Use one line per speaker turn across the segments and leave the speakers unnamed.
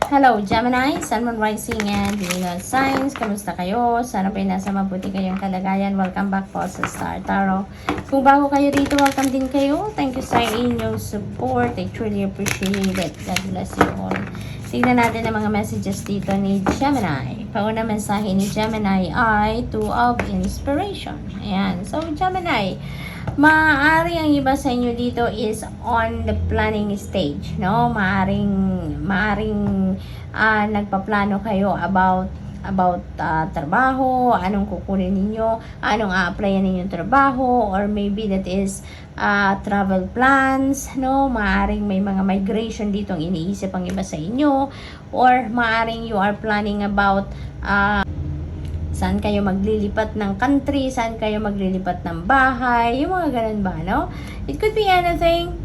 Hello, Gemini, Sun, Moon, Rising, and Venus Signs. Kamusta kayo? Sana po nasa mabuti kayong kalagayan. Welcome back po sa Star Tarot. Kung bago kayo dito, welcome din kayo. Thank you sa inyong support. I truly appreciate it. God bless you all. Tignan natin ang mga messages dito ni Gemini. Pauna mensahe ni Gemini ay Two of Inspiration. Ayan. So, Gemini, maaari ang iba sa inyo dito is on the planning stage, no? Maaring nagpaplano kayo about trabaho, anong kukunin ninyo, anong a-applyan ninyong trabaho, or maybe that is travel plans, no? Maaring may mga migration dito ang iniisip ang iba sa inyo, or maaring you are planning about saan kayo maglilipat ng country, saan kayo maglilipat ng bahay, yung mga ganun ba, no? It could be anything,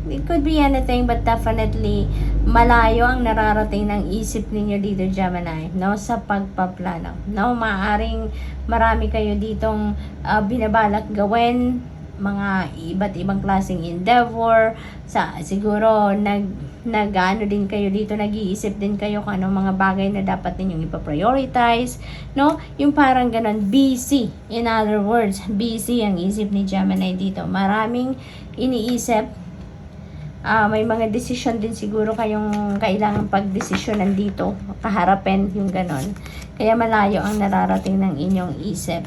but definitely malayo ang nararating ng isip ninyo dito, Gemini, no? Sa pagpaplano, no? Maaring marami kayo ditong binabalak gawin, mga iba't ibang klaseng endeavor, siguro nag-ano din kayo dito, nag-iisip din kayo kung anong mga bagay na dapat ninyong ipa-prioritize, no? Yung parang ganon, busy. In other words, busy ang isip ni Gemini dito. Maraming iniisip. May mga decision din siguro kayong kailangan pag-desisyonan dito, kaharapin yung ganon. Kaya malayo ang nararating ng inyong isip.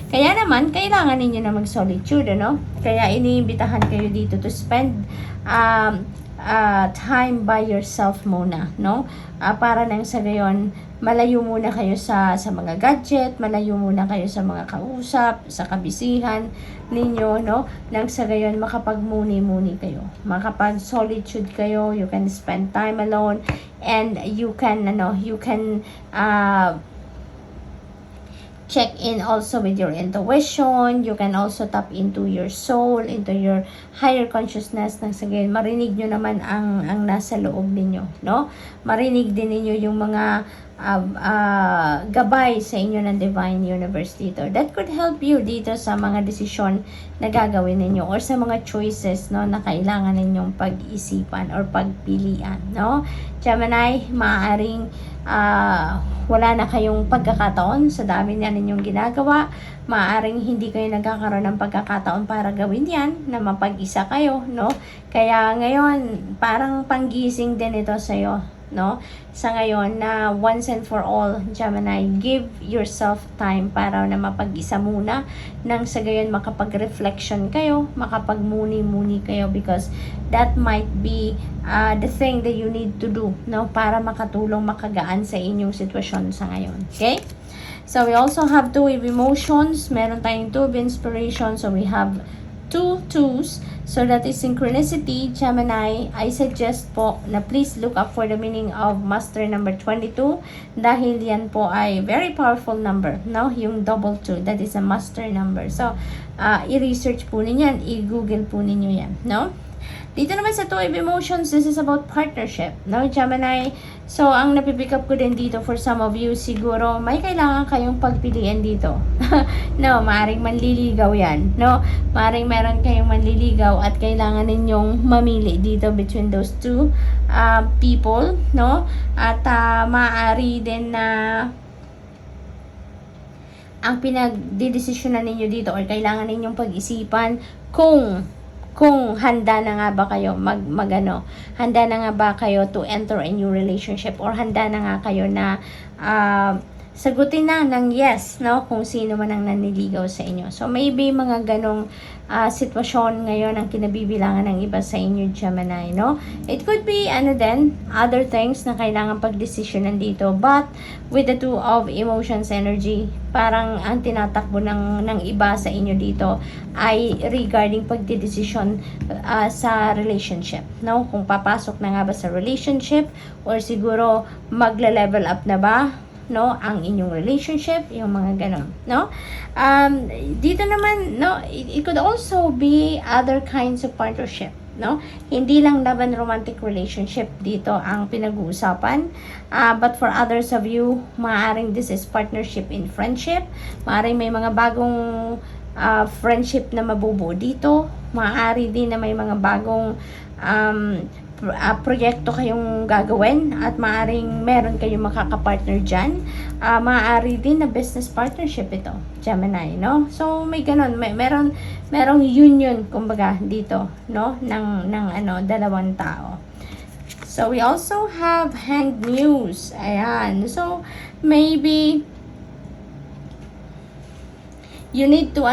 Kaya naman, kailangan ninyo na mag-solitude, ano? Kaya iniimbitahan kayo dito to spend time by yourself muna, no? Para nang sa gayon, malayo muna kayo sa mga gadget, malayo muna kayo sa mga kausap, sa kabisihan ninyo, no? Nang sa gayon, makapagmuni-muni kayo. Makapag-solitude kayo, you can spend time alone, and you can check in also with your intuition. You can also tap into your soul, into your higher consciousness. Nang sige, marinig nyo naman ang nasa loob ninyo, no? Marinig din ninyo yung mga gabay sa inyo ng Divine Universe dito. That could help you dito sa mga desisyon na gagawin ninyo, or sa mga choices, no, na kailangan ninyong pag-isipan or pagpilian, no? Gemini, maaaring wala na kayong pagkakataon sa dami na ninyong ginagawa. Maaaring hindi kayo nagkakaroon ng pagkakataon para gawin yan, na mapag-isa kayo, no? Kaya ngayon, parang panggising din ito sa'yo, no? Sa ngayon, na once and for all, Gemini, give yourself time para na mapag-isa muna, nang sa gayon makapag-reflection kayo, makapag-muni-muni kayo, because that might be the thing that you need to do, no? Para makatulong, makagaan sa inyong sitwasyon sa ngayon. Okay? So, we also have two of emotions. Meron tayong two of inspiration. So, we have two twos. So, that is synchronicity. Gemini, I suggest po na please look up for the meaning of master number 22. Dahil yan po ay very powerful number, no? Yung double 2, that is a master number. So, i-research po ninyo yan. I-google po ninyo yan, no? Dito naman sa two of emotions, this is about partnership, no, Gemini? So, ang napipick up ko din dito for some of you, siguro may kailangan kayong pagpilian dito. No, maaaring manliligaw yan, no? Maaaring meron kayong manliligaw at kailangan ninyong mamili dito between those two people, no? At maaari din na ang pinagdidesisyonan ninyo dito, or kailangan ninyong pag-isipan kung handa na nga ba kayo handa na nga ba kayo to enter a new relationship, or handa na nga kayo na sagutin na ng yes, no, kung sino man ang naniligaw sa inyo. So, maybe mga ganong sitwasyon ngayon ang kinabibilangan ng iba sa inyo, Gemini, no? It could be, other things na kailangan pag-desisyonan dito. But, with the two of emotions energy, parang ang tinatakbo ng iba sa inyo dito ay regarding pagdedesisyon sa relationship, no? Kung papasok na nga ba sa relationship, or siguro magla-level up na ba, no, ang inyong relationship, yung mga ganon, no? Dito naman, no, it could also be other kinds of partnership, no? Hindi lang love and romantic relationship dito ang pinag-uusapan, but for others of you, maaaring this is partnership in friendship. Maaaring may mga bagong friendship na mabubuo dito. Maaari din na may mga bagong proyekto kayong gagawin at maaring meron kayong makakapartner dyan. Maaari din na business partnership ito, Gemini, no? So, may ganun, merong union, kumbaga, dito, no? ng dalawang tao. So, we also have Hanged Muse. Ayan. So, maybe you need to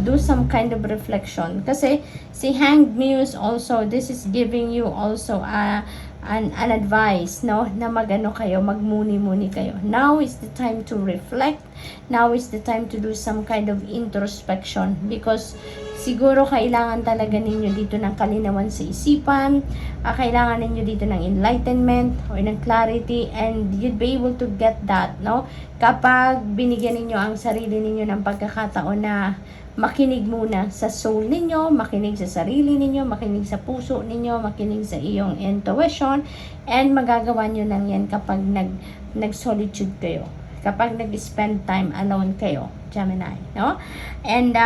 do some kind of reflection, kasi si Hanged Muse also, this is giving you also an advice, no, na magmuni-muni kayo. Now is the time to reflect. Now is the time to do some kind of introspection, because siguro kailangan talaga ninyo dito ng kalinawan sa isipan, kailangan ninyo dito ng enlightenment or ng clarity, and you'd be able to get that, no, kapag binigyan ninyo ang sarili ninyo ng pagkakataon na makinig muna sa soul ninyo, makinig sa sarili ninyo, makinig sa puso ninyo, makinig sa iyong intuition, and magagawa nyo lang yan kapag nag-solitude kayo, kapag nag-spend time alone kayo, Gemini, no? And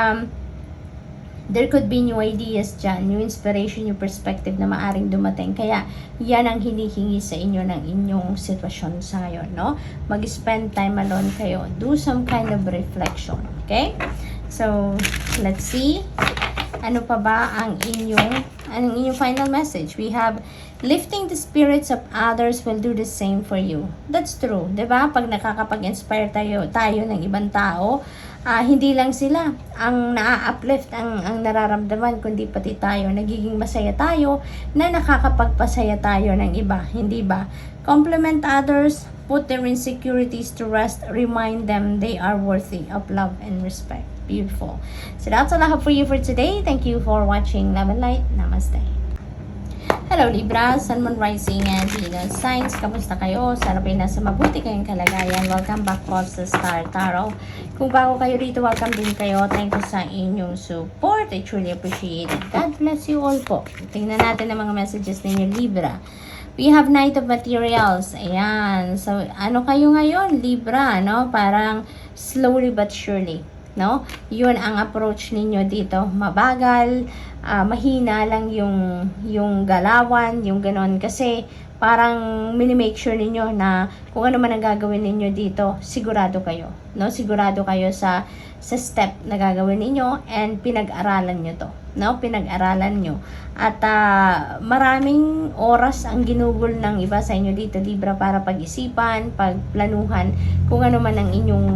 there could be new ideas dyan, new inspiration, new perspective na maaring dumating. Kaya, yan ang hinihingi sa inyo ng inyong sitwasyon sa ngayon, no? Mag-spend time alone kayo. Do some kind of reflection, okay? So, let's see. Ano pa ba ang inyong final message? We have, lifting the spirits of others will do the same for you. That's true, 'di ba? Pag nakakapag-inspire tayo ng ibang tao, hindi lang sila ang na-uplift ang nararamdaman, kundi pati tayo. Nagiging masaya tayo na nakakapagpasaya tayo ng iba, hindi ba? Compliment others, put their insecurities to rest, remind them they are worthy of love and respect. Beautiful. So that's all I have for you for today. Thank you for watching Love and Light. Namaste. Hello Libra, Sun, Moon, Rising, and Venus signs. Kamusta kayo? Sana po nasa mabuti kayong kalagayan. Welcome back po sa Star Tarot. Kung bago kayo rito, welcome din kayo. Thank you sa inyong support. I truly appreciate it. God bless you all po. Tingnan natin ang mga messages ninyo, Libra. We have Knight of Materials. Ayan. So, ano kayo ngayon, Libra, no? Parang slowly but surely, no? Yun ang approach ninyo dito. Mabagal, mahina lang yung galawan, yung ganon. Kasi parang minimake sure ninyo na kung ano man ang gagawin ninyo dito, sigurado kayo, no? Sigurado kayo sa step na gagawin ninyo, and pinag-aralan nyo to, no? Pinag-aralan nyo. At maraming oras ang ginugol ng iba sa inyo dito, Libra, para pag-isipan, pagplanuhan kung ano man ang inyong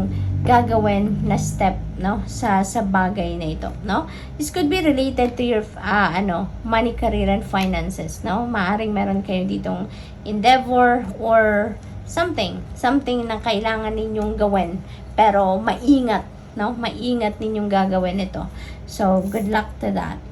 gagawin na step, no, sa bagay na ito, no? This could be related to your money, career, and finances, no? Maaring meron kayo ditong endeavor or something na kailangan ninyong gawin, pero maingat, no? Maingat ninyong gagawin ito. So, good luck to that.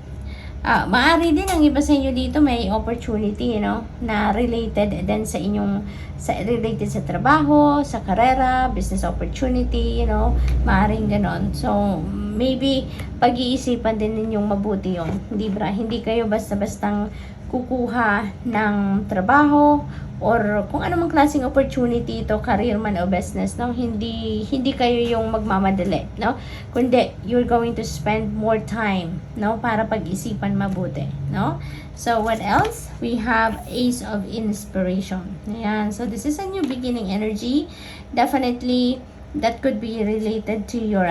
Maaari din ang iba sa inyo dito may opportunity, no, na related din sa inyong related sa trabaho, sa karera, business opportunity, you know, maaring ganon. So, maybe pag-iisipan din ninyong mabuti yon, Libra. Hindi kayo basta-bastang kukuha ng trabaho or kung anumang klaseng opportunity ito, career man o business, no? Hindi kayo yung magmamadali, no? Kundi you're going to spend more time, no, para pag-isipan mabuti, no? So what else? We have Ace of Inspiration. Ayan. So this is a new beginning energy. Definitely that could be related to your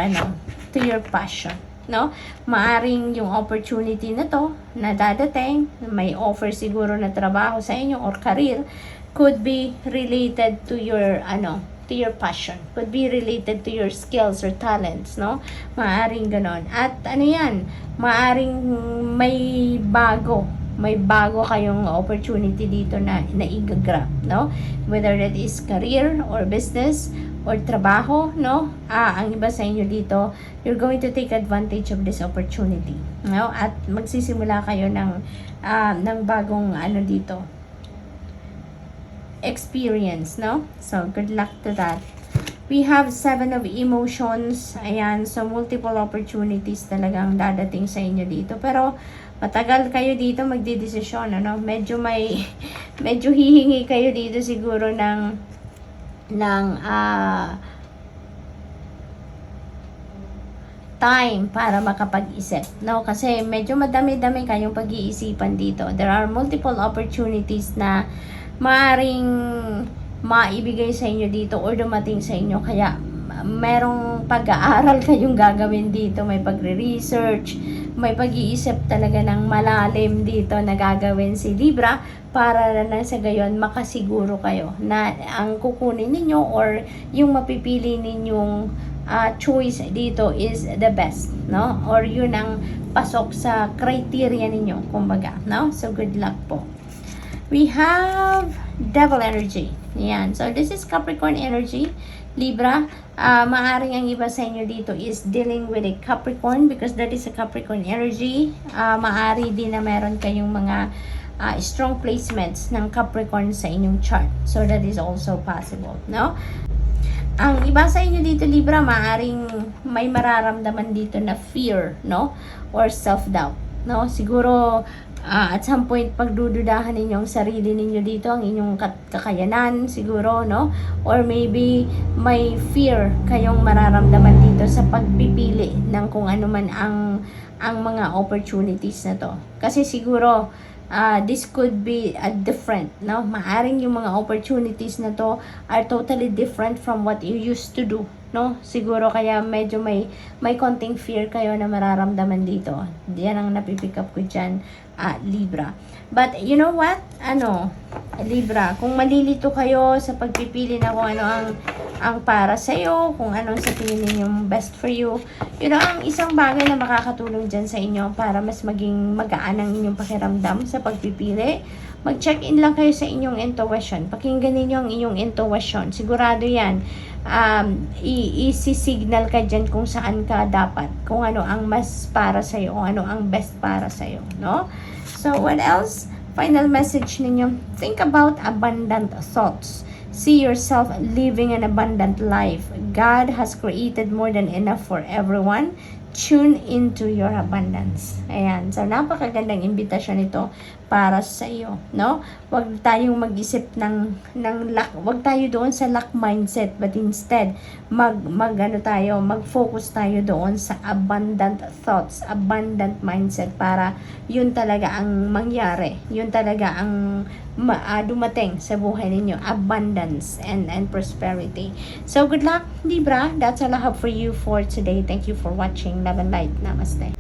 to your passion, no? Maaring yung opportunity na to na dadating, may offer siguro na trabaho sa inyo or career, could be related to your to your passion, could be related to your skills or talents, no? Maaring ganon. At yan, maaring may bago kayong opportunity dito na i-grab, no? Whether that is career or business or trabaho, no? Ang iba sa inyo dito, you're going to take advantage of this opportunity, no? At magsisimula kayo ng bagong dito, experience, no? So, good luck to that. We have 7 of Emotions. Ayan, so multiple opportunities talagang dadating sa inyo dito. Pero, matagal kayo dito magdidesisyon, ano? Medyo hihingi kayo dito siguro ng time para makapag-isip, no? Kasi medyo madami-dami kayong pag-iisipan dito. There are multiple opportunities na maaring maibigay sa inyo dito or dumating sa inyo, kaya merong pag-aaral kayong gagawin dito, may pagre-research, may pag-iisip talaga ng malalim dito na gagawin si Libra para na sa gayon makasiguro kayo na ang kukunin ninyo or yung mapipili ninyong choice dito is the best, no? Or yun ang pasok sa criteria ninyo, kumbaga, no? So good luck po. We have Devil energy. Yan. So this is Capricorn energy. Libra, maaring ang iba sa inyo dito is dealing with a Capricorn because that is a Capricorn energy. Maari din na meron kayong mga strong placements ng Capricorn sa inyong chart. So that is also possible, no? Ang iba sa inyo dito, Libra, maaring may mararamdaman dito na fear, no? Or self-doubt, no? Siguro, at some point, pagdududahan ninyo ang sarili ninyo dito, ang inyong kakayanan, siguro, no? Or maybe, may fear kayong mararamdaman dito sa pagpipili ng kung ano man ang mga opportunities na to. Kasi siguro, this could be different, no? Maaring yung mga opportunities na to are totally different from what you used to do, no? Siguro kaya medyo may konting fear kayo na mararamdaman dito. Yan ang napipick up ko dyan, Libra. But you know what? Libra, kung malilito kayo sa pagpipili na kung ano ang para sa iyo, kung anong sa tingin ninyong best for you, ang isang bagay na makakatulong dyan sa inyo para mas maging magaan ang inyong pakiramdam sa pagpipili, mag-check-in lang kayo sa inyong intuition. Pakinggan ninyo ang inyong intuition. Sigurado yan. I-signal ka dyan kung saan ka dapat, kung ano ang mas para sa iyo, kung ano ang best para sa iyo, no? So, what else? Final message ninyo, think about abundant thoughts. See yourself living an abundant life. God has created more than enough for everyone. Tune into your abundance. Ayan. So, napakagandang imbitasyon ito para sa iyo, no? Huwag tayong mag-isip ng luck. Huwag tayo doon sa luck mindset, but instead, mag-focus tayo doon sa abundant thoughts, abundant mindset para yun talaga ang mangyari. Yun talaga ang dumating sa buhay ninyo, abundance and prosperity. So, good luck, Libra. That's all I have for you for today. Thank you for watching. Love and light. Namaste.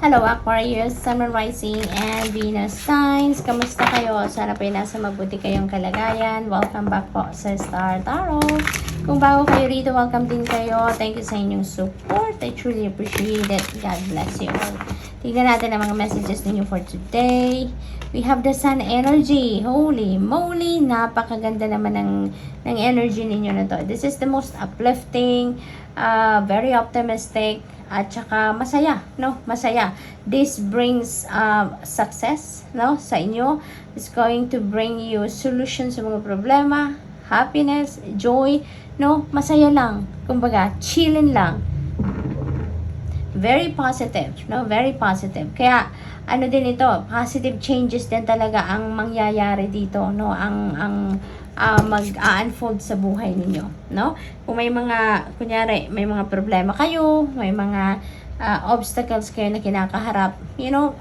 Hello, Aquarius, Sun, Moon, Rising, and Venus signs. Kamusta kayo? Sana po nasa mabuti kayong kalagayan. Welcome back po sa Star Tarot. Kung bago kayo rito, welcome din kayo. Thank you sa inyong support. I truly appreciate it. God bless you all. Tignan natin ang mga messages ninyo for today. We have the Sun energy. Holy moly, napakaganda naman ng energy ninyo na to. This is the most uplifting, very optimistic, at saka masaya, no? Masaya. This brings success, no? Sa inyo. It's going to bring you solutions sa mga problema, happiness, joy, no? Masaya lang. Kumbaga, chillin lang. Very positive, no? Very positive. Kaya, ano din ito, positive changes din talaga ang mangyayari dito, no? Ang mag-unfold sa buhay ninyo, no? Kung may mga, kunyari, may mga problema kayo, may mga obstacles kayo na kinakaharap,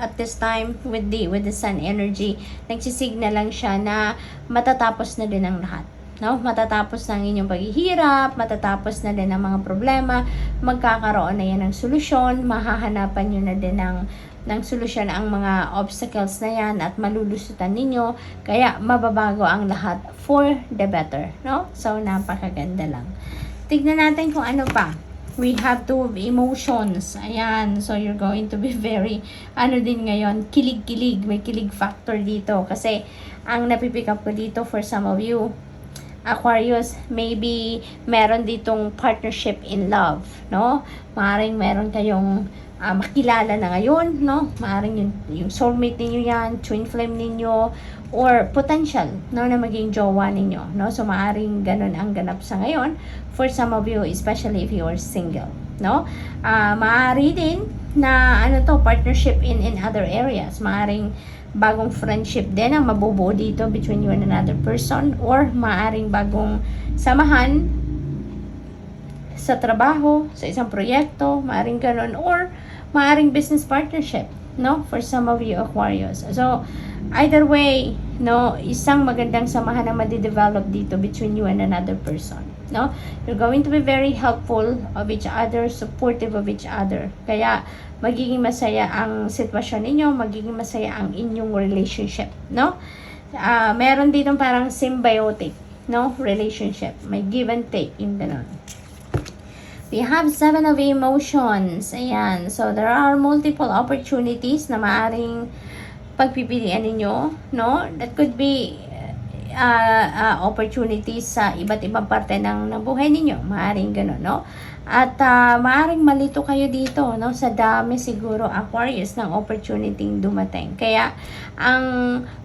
at this time, with the Sun energy, nagsisignal lang siya na matatapos na din ang lahat, no? Matatapos na ang inyong paghihirap, matatapos na din ang mga problema, magkakaroon na yan ng solusyon, mahahanapan nyo na din ng solusyon ang mga obstacles na yan at malulusutan ninyo, kaya mababago ang lahat for the better, no? So, napakaganda lang. Tignan natin kung ano pa. We have two emotions. Ayan, so you're going to be very, din ngayon, kilig-kilig, may kilig factor dito, kasi ang napipick up ko dito for some of you, Aquarius, maybe meron ditong partnership in love, no? Maaaring meron kayong makilala na ngayon, no? Maaaring yung soulmate ninyo yan, twin flame ninyo, or potential, no, na maging jowa ninyo, no? So, maaaring ganun ang ganap sa ngayon for some of you, especially if you are single, no? Maaari din na, partnership in other areas. Maaaring bagong friendship din ang mabubuo dito between you and another person, or maaaring bagong samahan sa trabaho, sa isang proyekto, maaring ganun, or maaring business partnership, no? For some of you Aquarius. So, either way, no, isang magandang samahan ang madi-develop dito between you and another person, no? You're going to be very helpful of each other, supportive of each other. Kaya, magiging masaya ang sitwasyon ninyo, magiging masaya ang inyong relationship, no? Meron dito parang symbiotic, no, relationship. May give and take, yung ganun. We have 7 of emotions. Ayan. So, there are multiple opportunities na maaring pagpipilian ninyo, no? That could be opportunities sa iba't ibang parte ng buhay ninyo. Maaring ganun, no? At maaring malito kayo dito, no? Sa dami siguro, Aquarius, ng opportunity dumating. Kaya, ang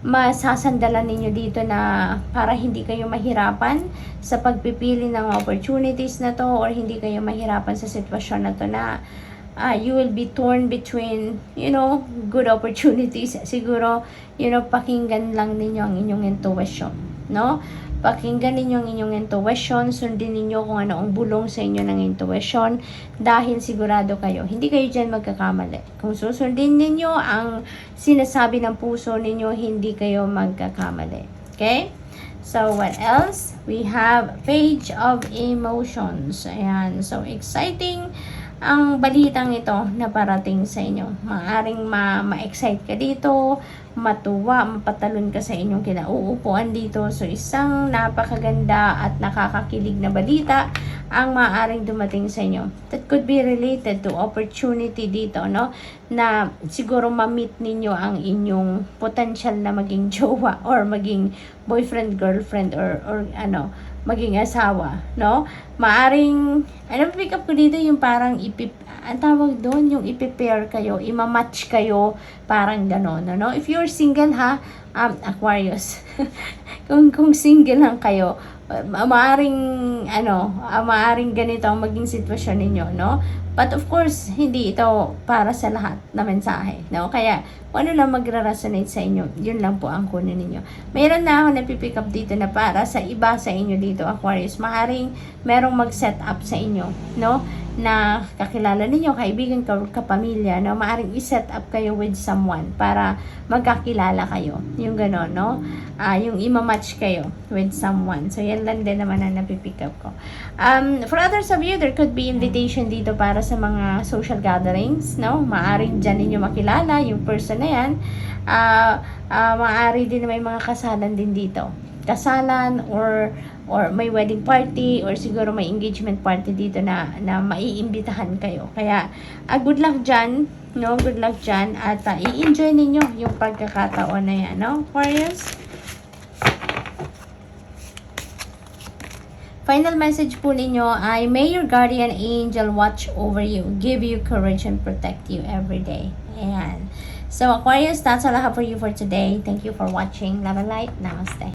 masasandalan ninyo dito na para hindi kayo mahirapan sa pagpipili ng opportunities na to, or hindi kayo mahirapan sa sitwasyon na to na you will be torn between, you know, good opportunities. Siguro, you know, pakinggan lang ninyo ang inyong intuition, no? Pakinggan ninyo ang inyong intuition, sundin ninyo kung ano ang bulong sa inyo ng intuition, dahil sigurado kayo, hindi kayo dyan magkakamali. Kung susundin ninyo ang sinasabi ng puso ninyo, hindi kayo magkakamali. Okay? So, what else? We have Page of Emotions. Ayan. So, exciting ang balitang ito na parating sa inyo. Maaring ma-excite ka dito, matuwa, mapatalon ka sa inyong kinauupuan dito. So, isang napakaganda at nakakakilig na balita ang maaring dumating sa inyo. That could be related to opportunity dito, no? Na siguro ma-meet ninyo ang inyong potential na maging jowa or maging boyfriend, girlfriend, or ano, maging asawa, no? Maaring, pick up ko dito yung parang ang tawag doon, yung ipipair kayo, imamatch kayo, parang gano'n, no? If you're single, ha, Aquarius, kung single lang kayo, maaring ganito ang maging sitwasyon ninyo, no? But of course, hindi ito para sa lahat na mensahe, no? Kaya, kung ano lang magra-resonate sa inyo, yun lang po ang kunin ninyo. Mayroon na ako napipick up dito na para sa iba sa inyo dito, Aquarius. Maaring merong mag-set up sa inyo, no? Na kakilala ninyo, kaibigan, kapamilya, no? Maaring i-set up kayo with someone para magkakilala kayo. Yung gano'n, no? Yung imamatch kayo with someone. So, yan lang din naman ang napipick up ko. For others of you, there could be invitation dito para sa mga social gatherings, no? Maaring dyan ninyo makilala yung person na yan. Maaari din na may mga kasalan din dito. Kasalan or may wedding party or siguro may engagement party dito na maiimbitahan kayo. Kaya, good luck dyan, no? Good luck dyan at i-enjoy ninyo yung pagkakataon na yan, no? Aquarius? Final message po ninyo ay, may your guardian angel watch over you, give you courage and protect you every day. Ayan. So, Aquarius, that's all I have for you for today. Thank you for watching. Love and light. Namaste.